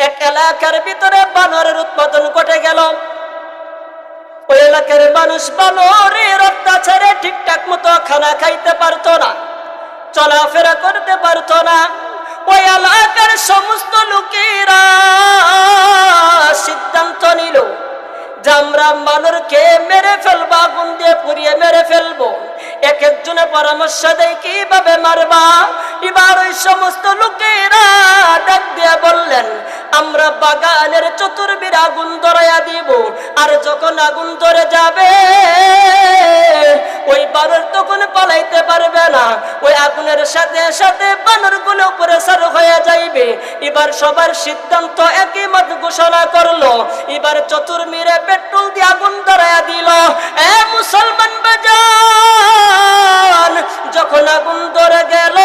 এক এলাকার ভিতরে বানরের উৎপাদন ঘটে গেল। ওই এলাকার মানুষ বানরের অত্যাচারে ঠিকঠাক মতো খানা খাইতে পারতো না, চলাফেরা করতে পারতো না। ওই এলাকার সমস্ত লোকেরা সিদ্ধান্ত নিল যে আমরা বানরকে মেরে ফেলবো, আগুন দিয়ে পুড়িয়ে মেরে ফেলবো। এক একজনে পরামর্শ দেয় কিভাবে মারবা। এবার ওই সমস্ত লোকেরা ডাক দিয়ে বললেন, আমরা বাগানের চতুর্দিকে আগুন ধরাইয়া দিব, আর যখন আগুন ধরে যাবে ওই বানর তখন পালাইতে পারবে না, ওই আগুনের সাথে সাথে বানরগুলো উপরে সার হয়ে যাইবে। এবার সবার সিদ্ধান্ত একই মত ঘোষণা করলো। এবার চতুর্দিকে পেট্রোল দিয়ে আগুন ধরাইয়া দিল। এ মুসলমান বাজান, যখন আগুন ধরে গেল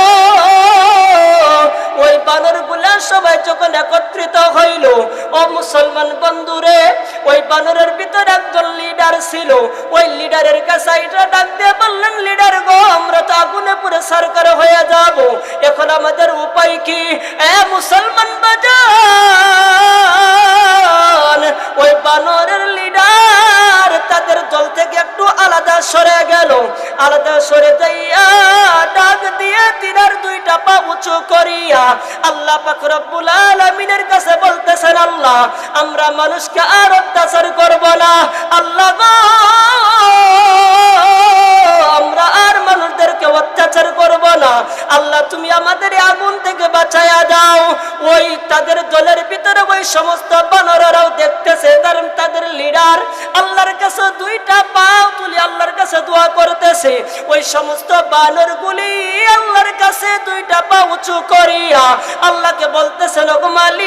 ওই বানরগুলা সবাই যখন একত্রিত হইল, ও মুসলমান বন্ধুরে, ওই বানরের ভিতরে একজন লিডার ছিল। ওই লিডারের কাছে এটা ডাক দিয়ে বললেন, লিডার গো, আমরা তো আগুনে পুরো সরকার হয়ে যাব, এখন আমাদের উপায় কি? এ মুসলমান বাজান, ওই বানরের লিডার তাদের দল থেকে একটু আলাদা সরে গেল। আলাদা সরে যাইয়া ডাক দিয়ে তিনার দুইটা পা উঁচু করিয়া আল্লাহ পাক রব্বুল আলামিনের কাছে বলতেছেন, আল্লাহ, আমরা মানুষকে আর অত্যাচার করব না। আল্লাহ গো, আমরা আর মানুষদেরকে অত্যাচার করব না। আল্লাহ, তুমি আমাদের আগুন থেকে বাঁচাইয়া দাও। ওই তাদের দলের ভিতরে ওই সমস্ত বানরেরাও দেখতেছে তাদের লিডার আল্লাহর কাছে দুইটা পা তুলে আল্লাহর কাছে দোয়া করতেছে। ওই সমস্ত বানরগুলি আল্লাহর কাছে দুইটা পা উঁচু করিয়া আল্লাহকে বলতেছেন, ওগো মালিক,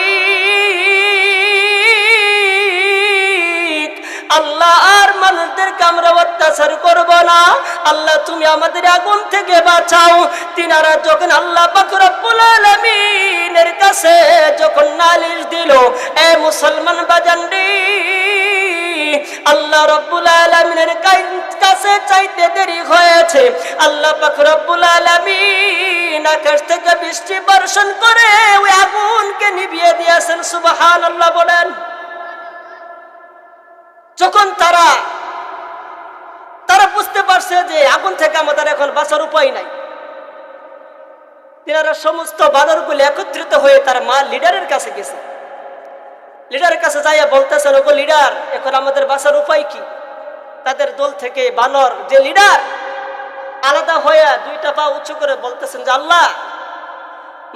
আল্লাহ, আর মানুষদেরকে আমরা অত্যাচার করব না। আল্লাহ, তুমি আমাদের আগুন থেকে বাঁচাও। তিনারা যখন আল্লাহ পাক রব্বুল আলামিনের কাছে যখন নালিশ দিল, এ মুসলমান বাজান রে, আল্লাহ রব্বুল আলামিনের কাছে চাইতে দেরি হয়েছে। আল্লাহ পাক রব্বুল আলামিন আকাশ থেকে বৃষ্টি বর্ষণ করে ওই আগুনকে নিভিয়ে দিয়েছেন। সুবহানাল্লাহ বলেন। যখন তারা বুঝতে পারছে যে আগুন থেকে আমাদের এখন বাঁচার উপায় নাই, তিনারা সমস্ত বানরগুলো একত্রিত হয়ে তার মা লিডারের কাছে গেছে। লিডারের কাছে যাইয়া বলতেছেন, ওগো লিডার, এখন আমাদের বাঁচার উপায় কি? তাদের দল থেকে বানর যে লিডার আলাদা হয়ে দুইটা পা উঁচু করে বলতেছেন যে, আল্লাহ,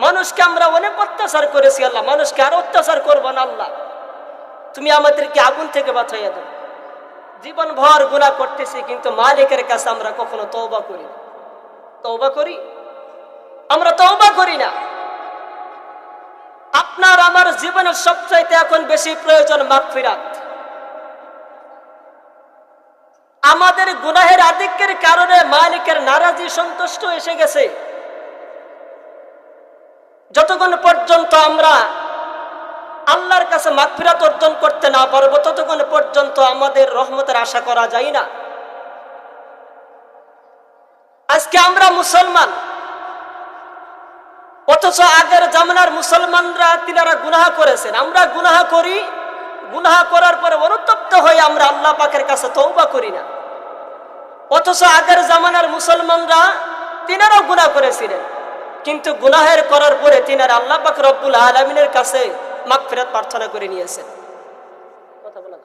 মানুষকে আমরা অনেক অত্যাচার করেছি, আল্লাহ, মানুষকে আর অত্যাচার করবো না। আল্লাহ, তুমি আমাদেরকে আগুন থেকে বাঁচাইয়া দাও। জীবন ভর গুনাহ করতেছি, কিন্তু মালিকের কাছে আমরা কখনো তওবা করি না। তওবা করি? আমরা তওবা করি না। আপনার আমার জীবনের সবচাইতে এখন বেশি প্রয়োজন মাগফিরাত। আমাদের গুনাহের আধিক্যের কারণে মালিকের নারাজি সন্তুষ্ট এসে গেছে। যতক্ষণ পর্যন্ত আমরা আল্লাহর কাছে মাগফিরাত অর্জন করতে না পারবো, ততক্ষণ পর্যন্ত আমাদের রহমতের আশা করা যায় না। আজকে আমরা মুসলমান, অথচ আগের জামানার মুসলমানরা তিনারা গুনাহ করেছেন, আমরা গুনাহ করি। গুনাহ করার পরে অনুতপ্ত হয়ে আমরা আল্লাহ পাকের কাছে তওবা করি না। অথচ আগের জামানার মুসলমানরা তিনারাও গুনাহ করেছিলেন, কিন্তু গুনাহের করার পরে তিনারা আল্লাহ পাক রব্বুল আলামিনের কাছে মাগফিরাত প্রার্থনা করে নিয়েছেন। কথা বলেন,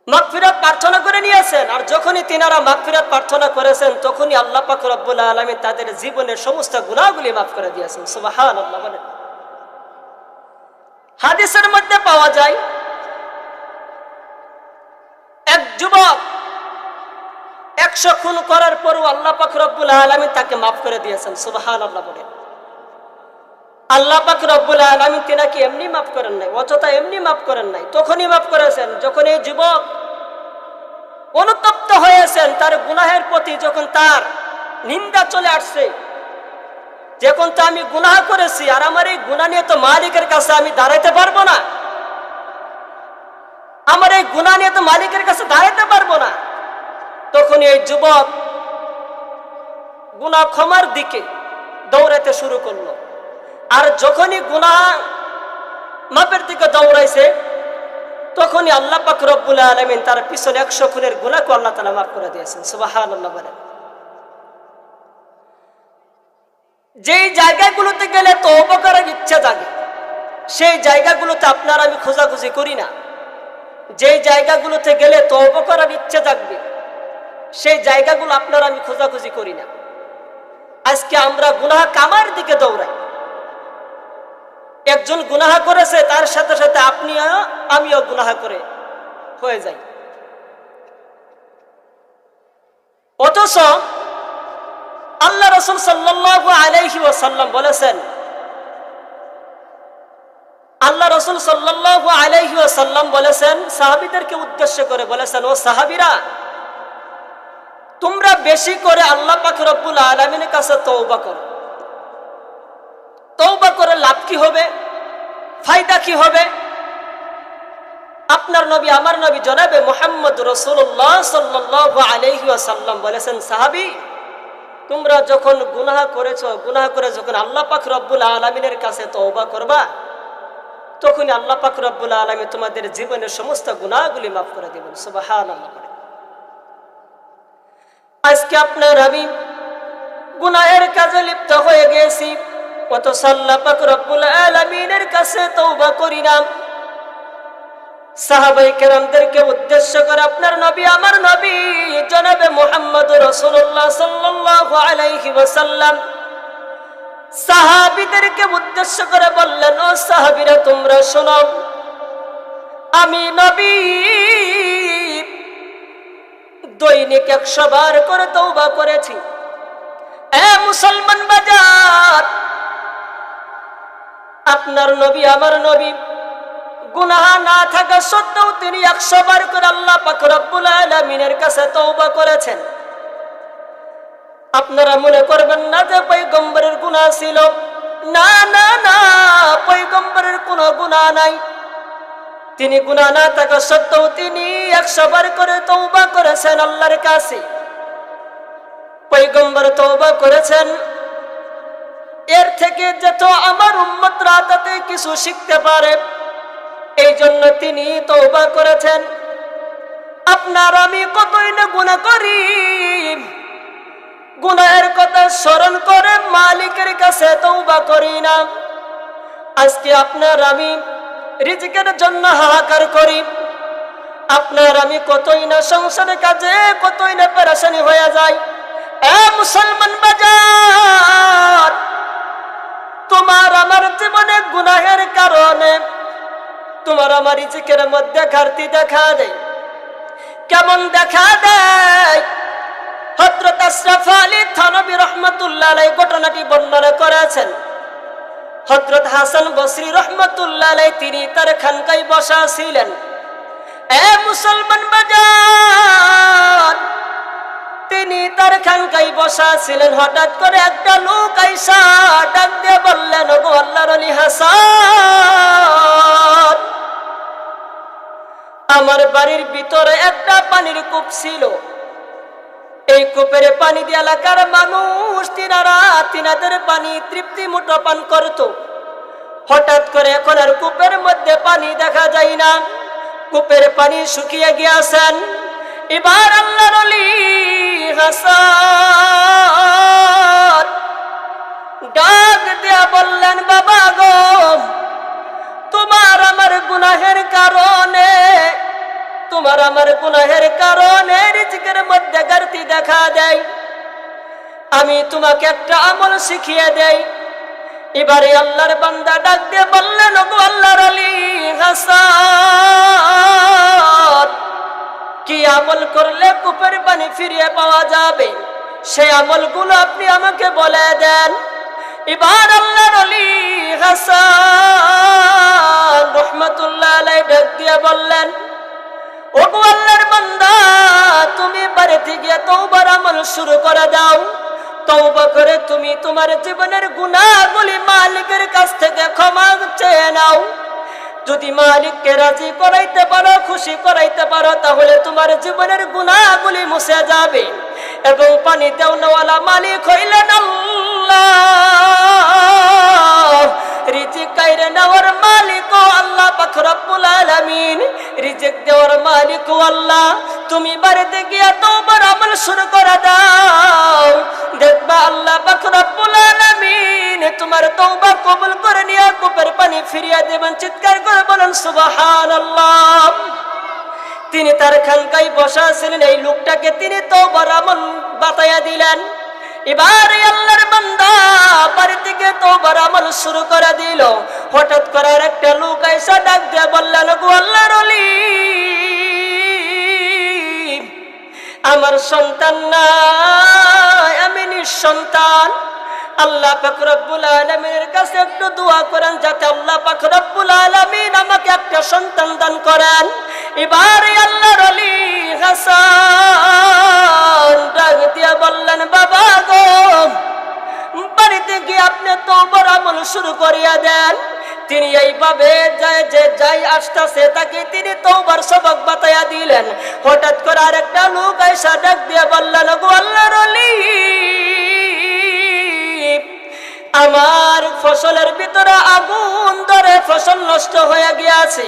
মাগফিরাত প্রার্থনা করে নিয়েছেন। আর যখনই তিনারা মাগফিরাত প্রার্থনা করেছেন, তখনই আল্লাহ পাক রব্বুল আলামিন তাদের জীবনের সমস্ত গুনাহগুলি মাফ করে দিয়েছেন। সুবহানাল্লাহ বলেন। হাদিসের মধ্যে পাওয়া যায়, এক যুবক 100 খুন করার পরও আল্লাহ পাক রব্বুল আলামিন তাকে মাফ করে দিয়েছেন। সুবহানাল্লাহ বলেন। আল্লাহ পাক রব্বুল আলামিন তিনাকে এমনি মাফ করেন নাই, অযথা এমনি মাফ করেন নাই। তখনই মাফ করেছেন যখন এই যুবক অনুতপ্ত হয়েছেন তার গুনাহের প্রতি, যখন তার নিন্দা চলে আসছে, যখন তো আমি গুনাহ করেছি আর আমার এই গুনাহ নিয়ে তো মালিকের কাছে আমি দাঁড়াইতে পারবো না, আমার এই গুনাহ নিয়ে তো মালিকের কাছে দাঁড়াইতে পারবো না, তখন এই যুবক গুনাহ ক্ষমার দিকে দৌড়াতে শুরু করলো। আর যখনই গুনাহ মাপের দিকে দৌড়াইছে, তখনই আল্লাহ পাক রব্বুল আলামিন তার পিছনে 100 খুনের গুনাহকে আল্লাহ তাআলা মাফ করে দিয়েছেন। সুবহানাল্লাহ বলেন। যেই জায়গাগুলোতে গেলে তওবা করার ইচ্ছা জাগে, সেই জায়গাগুলোতে আপনার আমি খোঁজাখুঁজি করি না। যেই জায়গাগুলোতে গেলে তওবা করার ইচ্ছা জাগবে, সেই জায়গাগুলো আপনার আমি খোঁজাখুঁজি করি না। আজকে আমরা গুনাহ কামার দিকে দৌড়াই। একজন গুনাহ করেছে, তার সাথে সাথে আমিও গুনাহ করে হয়ে যাই। অথচ আল্লাহ রাসূল সাল্লাল্লাহু আলাইহি ওয়াসাল্লাম বলেছেন, আল্লাহ রাসূল সাল্লাল্লাহু আলাইহি ওয়াসাল্লাম বলেছেন, সাহাবীদেরকে উদ্দেশ্য করে বলেছেন, ও সাহাবীরা, তোমরা বেশি করে আল্লাহ পাক রব্বুল আলামিনের কাছে তওবা করো। তওবা করে লাভ কি হবে, ফায়দা কি হবে? আপনার নবী, আমার নবী জনাবে মুহাম্মদ রাসূলুল্লাহ সাল্লাল্লাহু আলাইহি ওয়াসাল্লাম বলেছেন, সাহাবী, তোমরা যখন গুনাহ করেছো, গুনাহ করে যখন আল্লাহ পাক রব্বুল আলামিনের কাছে তওবা করবা, তখন আল্লাহ পাক রব্বুল আলামিন তোমাদের জীবনের সমস্ত গুনাহগুলি মাফ করে দিবেন। সুবহানাল্লাহ। আজকে আপনার আমি গুনাহের কাজে লিপ্ত হয়ে গেছি, অথচ আল্লাহ পাক রব্বুল আলামিনের কাছে তওবা করি না। সাহাবায়ে কেরামদেরকে উদ্দেশ্য করে আপনার নবী, আমার নবী জনাবে মুহাম্মদ রাসূলুল্লাহ সাল্লাল্লাহু আলাইহি ওয়াসাল্লাম সাহাবীদেরকে উদ্দেশ্য করে বললেন, ও সাহাবীরা, তোমরা শোনো, আমি নবী দৈনিক 100 বার করে তওবা করেছি। মুসলমান বাজার, আপনার নবী, আমার নবী গুনাহ না থাকা সত্ত্বেও তিনি 100 বার করে আল্লাহ পাক রব্বুল আলামিনের কাছে তওবা করেছেন। আপনারা মনে করবেন না যে পয়গম্বরের গুনাহ ছিল। না না না, পয়গম্বরের কোনো গুনাহ নাই। তিনি গুনাহ না থাকা সত্ত্বেও তিনি 100 বার করে তওবা করেছেন আল্লাহর কাছে। পয়গম্বর তওবা করেছেন, এর থেকে যত আমার উম্মতরা তাতে কিছু শিখতে পারে, এই জন্য তিনি তওবা করেছেন। আপনার আমি কতই না গুনাহ করি, গুনাহের কথা স্মরণ করে মালিকের কাছে তওবা করি না। আজকে আপনার আমি রিজিকের জন্য হাহাকার করি, আপনার আমি কতই না সংসারের কাজে কতই না পেরেশানি হয়ে যায়। মুসলমান বাজার, তোমার আমার জীবনে গুনাহের কারণে তোমার আমার রিজিকের মধ্যে ঘাটতি দেখা দেয়। কেমন দেখা দেয়? হযরত আশরাফ আলী থানভী রাহমাতুল্লাহ আলাইহি ঘটনাটি বর্ণনা করেছেন। হযরত হাসান বসরি রাহমাতুল্লাহ আলাইহি তিনি তার খানকায় বসা ছিলেন। মুসলমান বাজার, তিনি তার খানকায় বসা ছিলেন। হঠাৎ করে একটা লোক আইসা ডাক দিয়ে বললেন, ওগো আল্লাহর ওলি হাসান, আমার বাড়ির ভিতরে একটা পানির কূপ ছিল। এই কূপের পানি দিয়ে এলাকার মানুষ তিনাদের পানি তৃপ্তি মুঠো পান করত। হঠাৎ করে এখন আর কূপের মধ্যে পানি দেখা যায় না, কূপের পানি শুকিয়ে গিয়েছেন। এবার আল্লাহর ওলি হাসান ডাক দিয়া বললেন, বাবা গো, তোমার আমার গুনাহের কারণে, তোমার আমার গুনাহের কারণে রিজিকের মধ্যে ঘাটতি দেখা দেয়। আমি তোমাকে একটা আমল শিখিয়ে দেই। এবারে আল্লাহর বান্দা ডাক দিয়ে বললেন, ওগো আল্লাহর ওলি হাসান, কি আমল করলে কূপের পানি ফিরিয়ে পাওয়া যাবে? সেই আমলগুলো আপনি আমাকে বলে দেন। এবার আল্লাহর ওলি হাসান রাহমাতুল্লাহ আলাইহি ডাক দিয়ে বললেন, ওগো আল্লাহর বান্দা, তুমি বাড়িতে গিয়ে তওবার আমল শুরু করে দাও। তওবা করে তুমি তোমার জীবনের গুনাহগুলি মালিকের কাছ থেকে ক্ষমা চেয়ে নাও। যদি মালিককে রাজি করাইতে পারো, খুশি করাইতে পারো, তাহলে তোমার জীবনের গুনাহগুলি মুছে যাবে। এবং পানি দেওয়ালা মালিক হইলেন আল্লাহ, রিজিক কাইরে নেওয়ার মালিক আল্লাহ। রিজিক দেওয়ার মালিক ও আল্লাহ, তুমি বাড়িতে গিয়া তওবার আমল শুরু করে দাও। দেখবা আল্লাহ পাক রব্বুল আলামিন তোমার তওবা কবুল করে নিয়ে কূপের পানি ফিরিয়ে দেবেন। চিৎকার করে বলেন সুবহানাল্লাহ। তিনি তার খানকায় বসা ছিলেন, এই লোকটাকে তিনি তওবার আমল বাতায়া দিলেন। এবার আল্লাহর বান্দা বাড়ি থেকে তওবার আমল শুরু করে দিল। হঠাৎ করে একটা লোক এসে ডাক দিয়ে বললেন, গো আল্লাহর ওলি, আমার সন্তান নাই, আমি নিঃসন্তান। আল্লাহ পাক রব্বুল আলামিনের কাছে একটু দোয়া করেন যাতে আল্লাহ পাক রব্বুল আলামিন আমাকে একটা সন্তান দান করেন। এবার আল্লাহর ওলি হাসান ডাক দিয়ে বললেন, বাবা গো, বাড়িতে গিয়ে আপনি তওবার আমল শুরু করিয়া দেন। তিনি এইভাবে যাই আসতেছে তাকে তিনি তওবার সবক বাতায়া দিলেন। হঠাৎ করে আরেকটা লোক এসে ডাক দিয়ে বললেন, গো আল্লাহর ওলি, আমার ফসলের ভিতরে আগুন ধরে ফসল নষ্ট হয়ে গিয়েছে।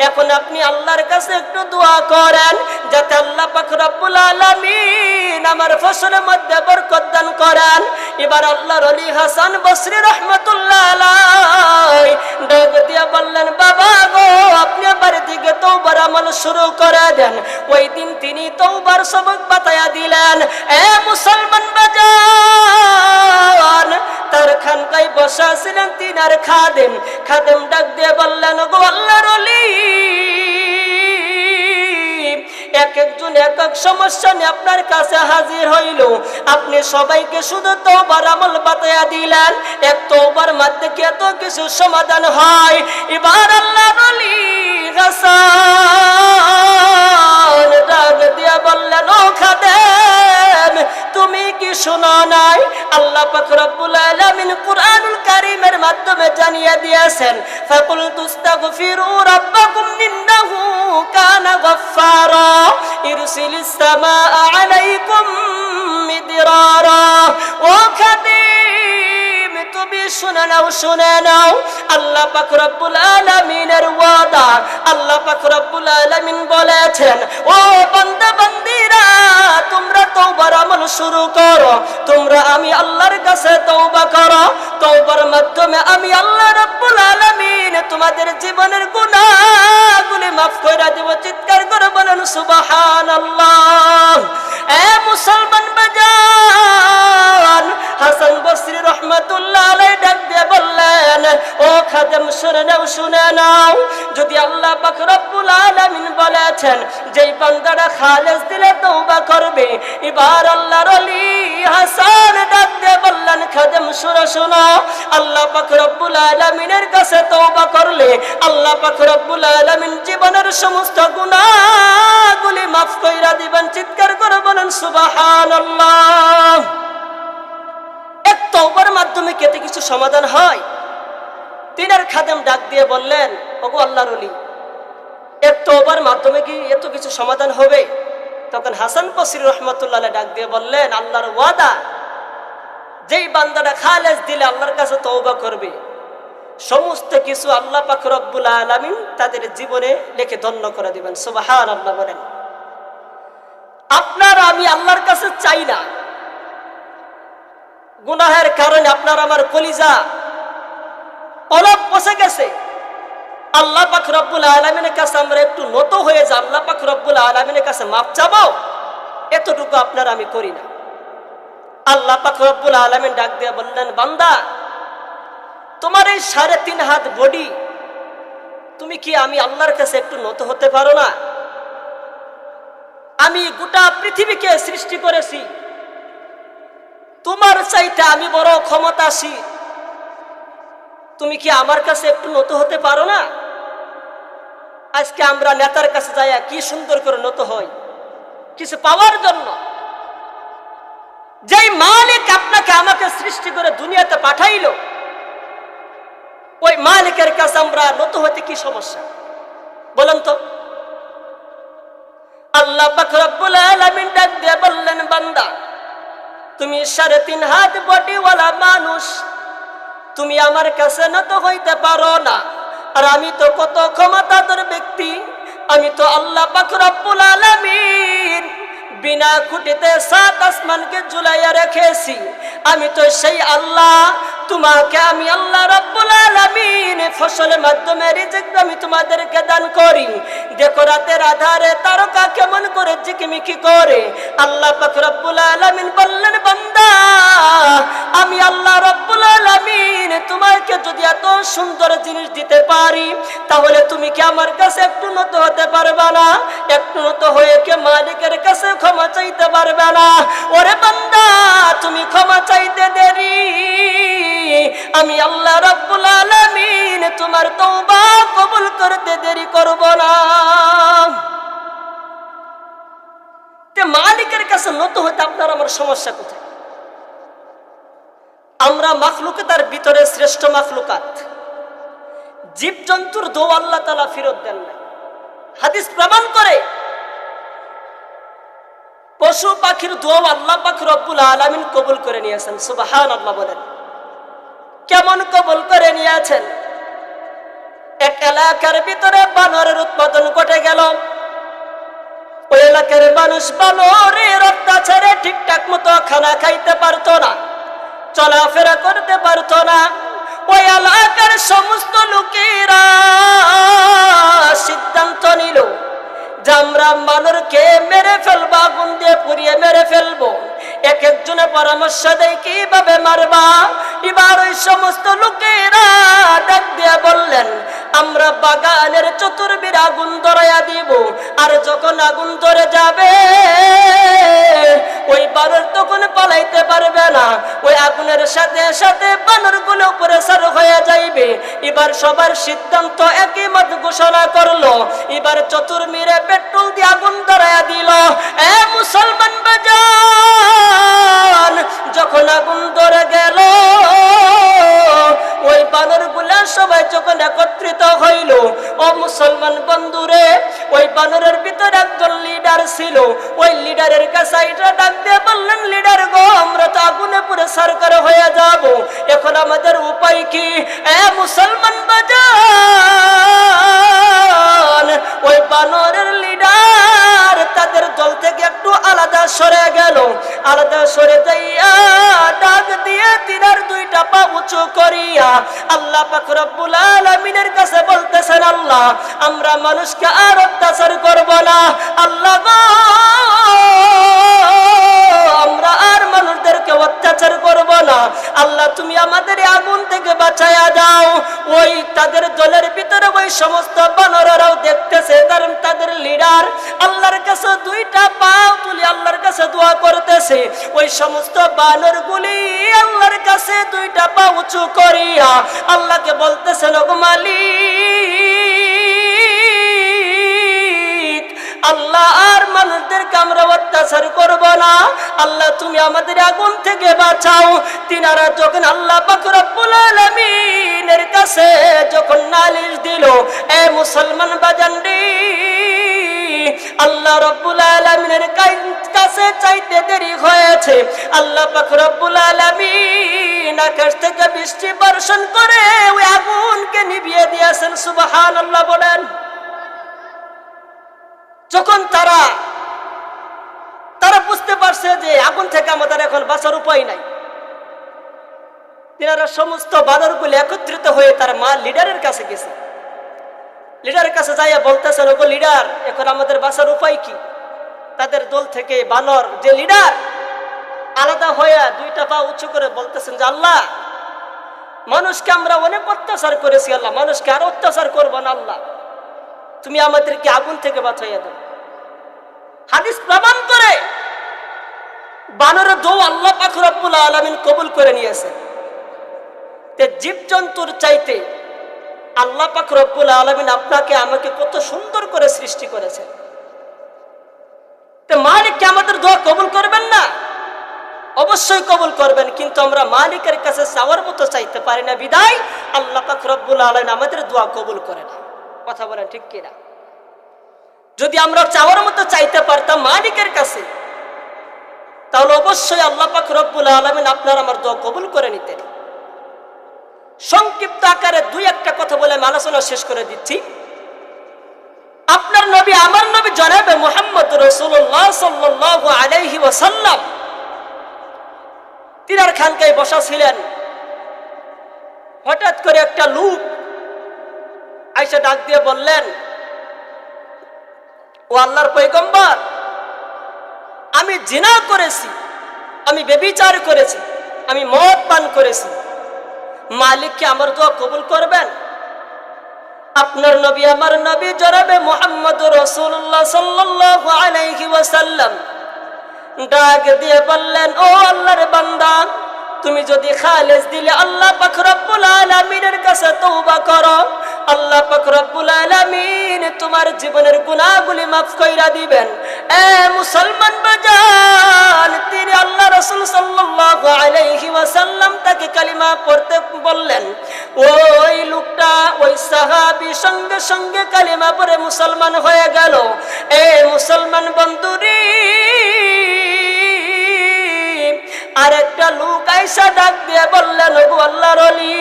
এখন আপনি আল্লাহর কাছে একটু দোয়া করেন যাতে আল্লাহ পাক রব্বুল আলামিন আমার ফসলের মধ্যে বরকত দান করেন। এবার আল্লাহর ওলি হাসান বসরি রাহমাতুল্লাহ আলাইহি ডাক দিয়ে বললেন, বাবা গো, আপনি বাড়ি থেকে তওবার আমল শুরু করে দেন। ওই দিন তিনি তওবার সবক বাতায়া দিলেন। এ মুসলমান বাজান, তার খানকায় বসা ছিলেন তিনার খাদেম। খাদেম ডাক দিয়ে বললেন, গো আল্লাহর ওলি, এক একজন এক এক সমস্যা নিয়ে আপনার কাছে হাজির হইল। আপনি সবাইকে শুধু তওবার আমল বাতায়া দিলেন, এক তওবার মধ্যে কি এত কিছু সমাধান হয়? এবার আল্লাহর ওলি হাসান ডাক দিয়ে বললেন, ও খাদেম, তুমি কি শোনো নাই? আল্লাহ পাক রব্বুল আলামিন কুরআনুল কারীমের মাধ্যমে জানিয়ে দিয়েছেন, ফাকুল তুস্তাগফিরু রাব্বাকুম ইন্নাহু কানা গফফারা ইরসিলিস সামাআ আলাইকুম মিদরারা। ও খাদেম, তুমি শুনে নাও, আল্লাহ পাক রব্বুল আলামিনের ওয়াদা। আল্লাহ পাক রব্বুল আলামিন বলেছেন, ও বান্দা বান্দীরা, তোমরা তওবার আমল শুরু করো, তোমরা আমি আল্লাহর কাছে তওবা করো। তওবার মাধ্যমে আমি আল্লাহ রাব্বুল আলামিন তোমাদের জীবনের গুনাহগুলি মাফ করে দেব। চিৎকার করে বলেন সুবহানাল্লাহ। এ মুসলমান বাজান, হাসান বসরি রাহমাতুল্লাহ আলাইহি ডাক দিয়ে বললেন, ও খাদেম, শুনে নাও, যদি আল্লাহ পাক রব্বুল আলামিন বলেছেন যেই বান্দারা খালেস দিলে তওবা করবে। এবার আল্লাহর ওলি হাসান ডাক দিয়ে বললেন, খাদেম শোনো, আল্লাহ পাক রব্বুল আলামিনের কাছে তওবা করলে আল্লাহ পাক রব্বুল আলামিন জীবনের সমস্ত গুনাহগুলি মাফ কইরা দিবেন। চিৎকার করে বলেন সুবহানাল্লাহ। এক তওবার মাধ্যমে কেটে কিছু সমাধান হয়? তিনার খাদেম ডাক দিয়ে বললেন, ওগো আল্লাহর ওলি, এক তওবার মাধ্যমে কি এত কিছু সমাধান হবে? তখন হাসান বসরি রাহমাতুল্লাহ আলাইহি ডাক দিয়ে বললেন, আল্লাহর ওয়াদা, যেই বান্দাটা খালেস দিলে আল্লাহর কাছে তওবা করবে, সমস্ত কিছু আল্লাহ পাক রব্বুল আলামিন তাদের জীবনে লিখে ধন্য করে দিবেন। সুবহানাল্লাহ বলেন। আপনার আমি আল্লাহর কাছে চাই না, গুনাহের কারণে আপনার আমার কলিজা অলপ পচে গেছে। আল্লাহ পাক রব্বুল আলামিনের কাছে আমরা একটু নত হয়ে যাই, আল্লাহ পাক রব্বুল আলামিনের কাছে মাপ চাবো, এতটুকু আপনার আমি করি না। আল্লাহ পাক রব্বুল আলামিন ডাক দিয়ে বললেন, বান্দা, তোমার এই 3.5 হাত বডি, তুমি কি আমি আল্লাহর কাছে একটু নত হতে পারো না? আমি গোটা পৃথিবীকে সৃষ্টি করেছি, তোমার চাইতে আমি বড় ক্ষমতাশীল, তুমি কি আমার কাছে একটু নত হতে পারো না? আজকে আমরা নেতার কাছে যাইয়া কি সুন্দর করে নত হই কিছু পাওয়ার জন্য। যেই মালিক আপনাকে আমাকে সৃষ্টি করে দুনিয়াতে পাঠাইলো, ওই মালিকের কাছে আমরা নত হতে কি সমস্যা বলেন তো? আল্লাহ পাক রব্বুল আলামিন ডাক দিয়ে বললেন, বান্দা, তুমি 3.5 হাত বডিওয়ালা মানুষ, তুমি আমার কাছে নত হইতে পারো না। আর আমি তো কত ক্ষমতাধর ব্যক্তি, আমি তো আল্লাহ পাক রব্বুল আলামিন বিনা খুঁটিতে 7 আসমানকে ঝুলাইয়া রেখেছি। আমি তো সেই আল্লাহ, তোমাকে আমি আল্লাহ রব্বুল আলামিন ফসলের মাধ্যমে রিজিক আমি তোমাদেরকে দান করি। দেখো রাতের আধারে তারকা কেমন করে ঝিকিমিকি করে। আল্লাহ পাক রব্বুল আলামিন বললেন, বান্দা আমি আল্লাহ রব্বুল আলামিন তোমাকে যদি এত সুন্দর জিনিস দিতে পারি, তাহলে তুমি কি আমার কাছে একটু নত হতে পারবে না? একটু নত হয়ে কি মালিকের কাছে ক্ষমা চাইতে পারবে না? ওরে বান্দা, তুমি ক্ষমা চাইতে দেরি, আমি আল্লাহ রাব্বুল আলামিন তোমার তওবা কবুল করতে দেরি করব না। তে মালিকের কাছে নত হতে আপনার আমার সমস্যা কোথায়? আমরা মাখলুকাতের ভিতরে শ্রেষ্ঠ মাখলুকাত। জীব জন্তুর দোয়া আল্লাহ তাআলা ফেরত দেন না। হাদিস প্রমাণ করে পশু পাখির দোয়া আল্লাহ পাক রব্বুল আলামিন কবুল করে নিয়েছেন। সুবহানাল্লাহ বলেন। কেমন কবুল করে নিয়েছেন? এক এলাকার ভিতরে বানরের উৎপাদন ঘটে গেল। ওই এলাকার মানুষ বানরের অত্যাচারে ঠিকঠাক মতো খানা খাইতে পারতো না, চলাফেরা করতে পারতো না। ওই এলাকার সমস্ত লোকেরা সিদ্ধান্ত নিল যে আমরা বানরকে মেরে ফেলবো, আগুন দিয়ে পুড়িয়ে মেরে ফেলবো। এক একজনে পরামর্শ দেয় কিভাবে মারবা। এবার ওই সমস্ত লোকেরা ডাক দিয়ে বললেন, আমরা বাগানের চতুর্দিকে আগুন ধরাইয়া দিব, আর যখন আগুন ধরে যাবে ওই বানর তখন পালাইতে পারবে না। ওই আগুনের সাথে সাথে বানরগুলো উপরে সার হয়ে যাইবে। এবার সবার সিদ্ধান্ত একই মত ঘোষণা করলো। এবার চতুর্দিকে পেট্রোল দিয়ে আগুন ধরাইয়া দিল। এ মুসলমান বাজান, যখন আগুন ধরে গেল ওই বানরগুলা সবাই যখন একত্রিত হইল, ও মুসলমান বন্ধুরে, ওই বানরের ভিতরে একজন লিডার ছিল। ওই লিডারের কাছে এটা ডাক দিয়ে বললেন, লিডার গো, আমরা তো আগুনে পুরো সরকার হয়ে যাব, এখন আমাদের উপায় কি? এ মুসলমান বাজান, ওই বানরের লিডার তাদের দল থেকে একটু আলাদা সরে গেল। আলাদা সরে যাইয়া ডাক দিয়ে তিনার দুইটা পা উঁচু করিয়া আল্লাহ পাক রব্বুল আলামিনের কাছে বলতেছেন, আল্লাহ আমরা মানুষকে আর অত্যাচার করব না। আল্লাহ গো, আমরা আর মানুষদেরকে অত্যাচার করব না। আল্লাহ তুমি আমাদের আগুন থেকে বাঁচায়া দাও। ওই তাদের দলের ভিতরে ওই সমস্ত বানরেরাও দেখতেছে, কারণ তাদের লিডার আল্লাহর কাছে দুইটা পা তুলে আল্লাহর কাছে দোয়া করতেছে। ওই সমস্ত বানরগুলি আল্লাহর কাছে দুইটা পা উঁচু করিয়া আল্লাহকে বলতেছেন, ওগো মালিক, আল্লাহ আর মানুষদেরকে আমরা অত্যাচার করব না। আল্লাহ তুমি আমাদের আগুন থেকে বাঁচাও। তিনারা যখন আল্লাহ পাক রব্বুল আলামিনের কাছে যখন নালিশ দিল, এ মুসলমান বাজান রে, আল্লাহ রব্বুল আলামিনের কাছে চাইতে দেরি হয়েছে। আল্লাহ পাক রব্বুল আলামিন আকাশ থেকে বৃষ্টি বর্ষণ করে ওই আগুনকে নিভিয়ে দিয়েছেন। সুবহানাল্লাহ বলেন। যখন তারা বুঝতে পারছে যে আগুন থেকে আমাদের এখন বাঁচার উপায় নাই, তিনারা সমস্ত বানরগুলো একত্রিত হয়ে তার মা লিডারের কাছে গেছে। লিডারের কাছে যাইয়া বলতেছেন, ওগো লিডার, এখন আমাদের বাঁচার উপায় কি? তাদের দল থেকে বানর যে লিডার আলাদা হয়ে দুইটা পা উঁচু করে বলতেছেন যে, আল্লাহ মানুষকে আমরা অনেক অত্যাচার করেছি, আল্লাহ মানুষকে আর অত্যাচার করবো না, আল্লাহ তুমি আমাদেরকে আগুন থেকে বাঁচাইয়া দাও। হাদিস প্রমাণ করে বানরের দোয়া আল্লাহ পাক রব্বুল আলামিন কবুল করে নিয়েছেন। তে জীবজন্তুর চাইতে আল্লাহ পাক রব্বুল আলামিন আপনাকে আমাকে কত সুন্দর করে সৃষ্টি করেছেন। তে মালিক কি আমাদের দোয়া কবুল করবেন না? অবশ্যই কবুল করবেন, কিন্তু আমরা মালিকের কাছে চাওয়ার মতো চাইতে পারি না, বিদায় আল্লাহ পাক রব্বুল আলামিন আমাদের দোয়া কবুল করে না। কথা বলেন ঠিক কিনা? যদি আমরা চাওয়ার মতো চাইতে পারতাম মালিকের কাছে, তাহলে অবশ্যই আল্লাহ পাক রব্বুল আলামিন আপনার আমার দোয়া কবুল করে নিতেন। সংক্ষিপ্ত আকারে দুই একটা কথা বলে আমি আলোচনা শেষ করে দিচ্ছি। আপনার আমার নবী জনাবে মুহাম্মদ রাসূলুল্লাহ সাল্লাল্লাহু আলাইহি ওয়াসাল্লাম তিনার খানকায় বসা ছিলেন। হঠাৎ করে একটা লোক আয়েশা ডাক দিয়ে বললেন, ও আল্লাহর পয়গম্বর, আমি জিনা করেছি, আমি ব্যভিচার করেছি, আমি মদ পান করেছি, মালিককে আমার দোয়া কবুল করবেন? আপনার নবী আমার নবী জনাবে মুহাম্মদুর রাসূলুল্লাহ সাল্লাল্লাহু আলাইহি ওয়াসাল্লাম ডাক দিয়ে বললেন, ও আল্লাহর বান্দা, তুমি যদি খালেস দিলে আল্লাহ পাক রব্বুল আলামিনের কাছে তওবা করো, আল্লাহ পাক রব্বুল আলামিন তোমার জীবনের গুনাহগুলি maaf কইরা দিবেন। এ মুসলমান বাজান, তিনি আল্লাহ রাসূল সাল্লাল্লাহু আলাইহি ওয়াসাল্লাম তাকে কালিমা পড়তে বললেন। ওই লোকটা, ওই সাহাবী সঙ্গে সঙ্গে কালিমা পড়ে মুসলমান হয়ে গেল। এ মুসলমান বন্ধুরি, আরেকটা লোক আয়েশা ডাক দিয়ে বললেন, ওগো আল্লাহর ওলি,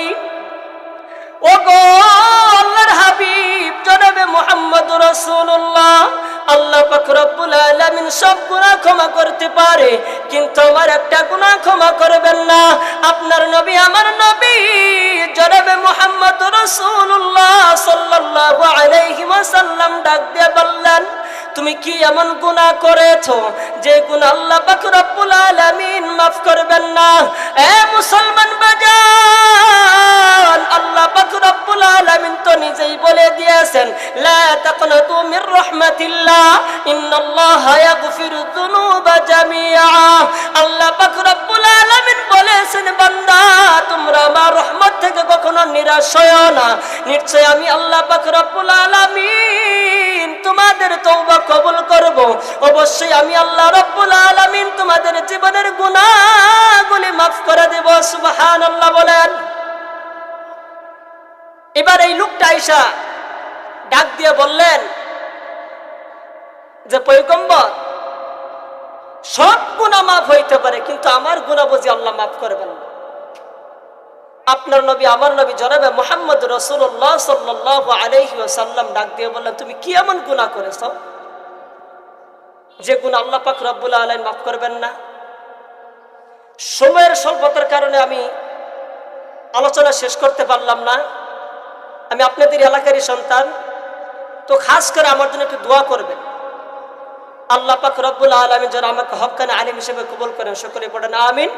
ওগো আল্লাহর হাবিব জনাবে মুহাম্মদুর রাসূলুল্লাহ, আল্লাহ পাক রব্বুল আলামিন সব গুনাহ ক্ষমা করতে পারে, কিন্তু আমার একটা গুনাহ ক্ষমা করবেন না। আপনার নবী আমার নবী জনাবে মুহাম্মদুর রাসূলুল্লাহ সাল্লাল্লাহু আলাইহি ওয়াসাল্লাম ডাক দিয়ে বললেন, তুমি কি এমন গুনাহ করেছো যে গুনাহ আল্লাহ পাক রব্বুল আলামিন maaf করবেন না? এ মুসলমান বাজান, আল্লাহ পাক রব্বুল আলামিন তো নিজেই বলে দিয়েছেন, লা তাকনাতু মির রাহমাতিল্লাহ ইন্নাল্লাহা ইয়াগফিরুয যুনুবা জামিআ। আল্লাহ পাক রব্বুল আলামিন বলেছেন, বান্দা তোমরা আমার রহমত থেকে কখনো নিরাশ হয়ো না, নিশ্চয় আমি আল্লাহ পাক রব্বুল আলামিন তোমাদের তওবা কবুল করব। অবশ্যই আমি আল্লাহ রব্বুল আলামিন তোমাদের জীবনের গুনাহগুলি maaf করে দেব। সুবহানাল্লাহ বলেন। এবার এই লোকটা আয়েশা ডাক দিয়ে বললেন যে, পয়গম্বর, সব গুনাহ maaf হইতে পারে, কিন্তু আমার গুনাহ বুঝি আল্লাহ maaf করবেন না। আপনার নবী আমার নবী জনাবে মুহাম্মদ রাসূলুল্লাহ সাল্লাল্লাহু আলাইহি ওয়াসাল্লাম ডাক দিয়ে বললেন, তুমি কি এমন গুনাহ করেছো যে গুনাহ আল্লাহ পাক রব্বুল আলামিন maaf করবেন না? সময়ের স্বল্পতার কারণে আমি আলোচনা শেষ করতে পারলাম না। আমি আপনাদের এলাকারই সন্তান, তো খাস করে আমার জন্য একটু দোয়া করবেন। আল্লাহ পাক রব্বুল আলামিন যেন আমাকে হক্কানি আলিম হিসেবে কবুল করেন। সকলে পড়েন আমিন।